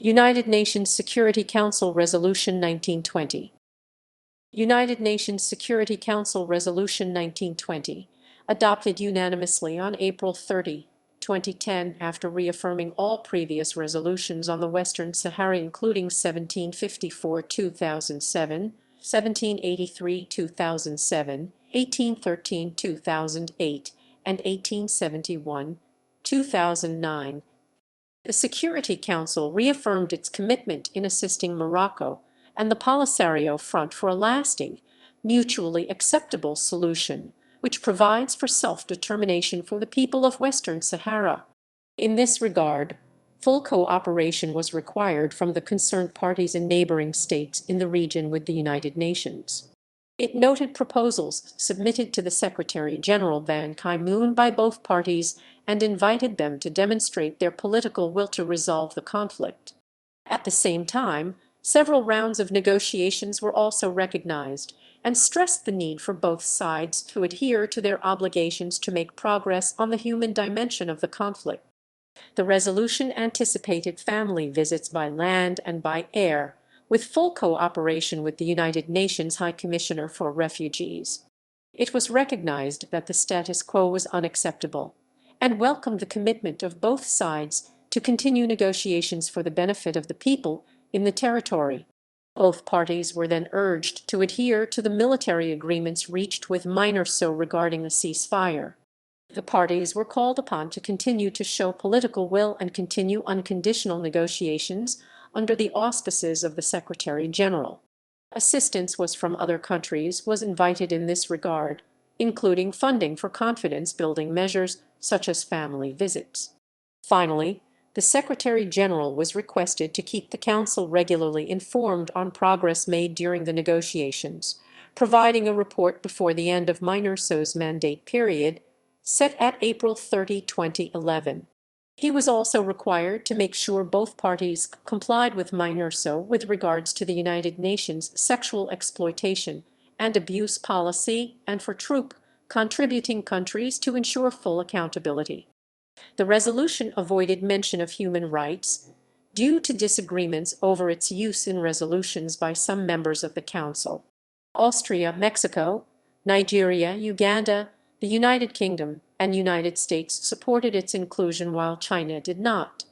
United Nations Security Council Resolution 1920. United Nations Security Council Resolution 1920, adopted unanimously on April 30, 2010 after reaffirming all previous resolutions on the Western Sahara including 1754-2007, 1783-2007, 1813-2008, and 1871-2009. The Security Council reaffirmed its commitment in assisting Morocco and the Polisario Front for a lasting, mutually acceptable solution, which provides for self-determination for the people of Western Sahara. In this regard, full cooperation was required from the concerned parties and neighboring states in the region with the United Nations. It noted proposals submitted to the Secretary-General Ban Ki-moon by both parties and invited them to demonstrate their political will to resolve the conflict. At the same time, several rounds of negotiations were also recognized and stressed the need for both sides to adhere to their obligations to make progress on the human dimension of the conflict. The resolution anticipated family visits by land and by air, with full cooperation with the United Nations High Commissioner for Refugees. It was recognized that the status quo was unacceptable and welcomed the commitment of both sides to continue negotiations for the benefit of the people in the territory. Both parties were then urged to adhere to the military agreements reached with MINURSO regarding a ceasefire. The parties were called upon to continue to show political will and continue unconditional negotiations under the auspices of the Secretary-General. Assistance from other countries was invited in this regard, including funding for confidence-building measures such as family visits. Finally, the Secretary-General was requested to keep the Council regularly informed on progress made during the negotiations, providing a report before the end of MINURSO's mandate period, set at April 30, 2011. He was also required to make sure both parties complied with MINURSO with regards to the United Nations sexual exploitation and abuse policy and for troop contributing countries to ensure full accountability. The resolution avoided mention of human rights due to disagreements over its use in resolutions by some members of the Council. Austria, Mexico, Nigeria, Uganda, the United Kingdom, and United States supported its inclusion while China did not.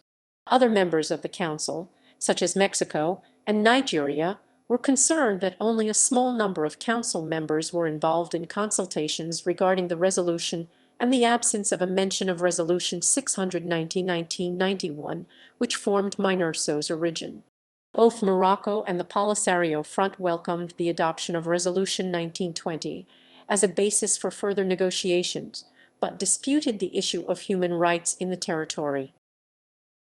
Other members of the Council, such as Mexico and Nigeria, were concerned that only a small number of Council members were involved in consultations regarding the resolution and the absence of a mention of Resolution 690/1991, which formed MINURSO's origin. Both Morocco and the Polisario Front welcomed the adoption of Resolution 1920 as a basis for further negotiations, but disputed the issue of human rights in the territory.